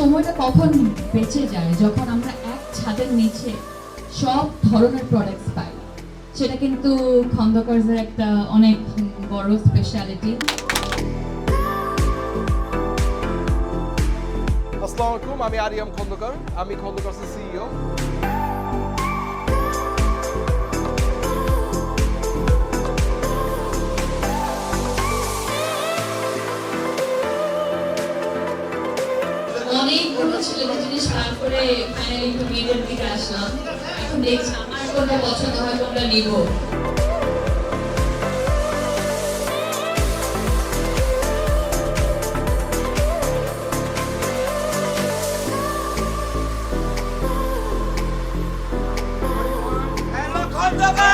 সময়টা কখন বেঁচে যায় যখন আমরা এক ছাদের নিচে সব ধরনের প্রোডাক্টস পাই। সেটা কিন্তু খন্দকারদের একটা অনেক বড় স্পেশালিটি। আসসালামু আলাইকুম, আমি আরিয়াম খন্দকার, আমি খন্দকারসের সিইও। অনেকগুলো ছেলেদের জিনিস পার করে ফাইনালি একটু মেয়েদের দিকে আসলাম। এখন দেখছি আমার কোনটা পছন্দ হয়, কোনটা নিব। Khondokar!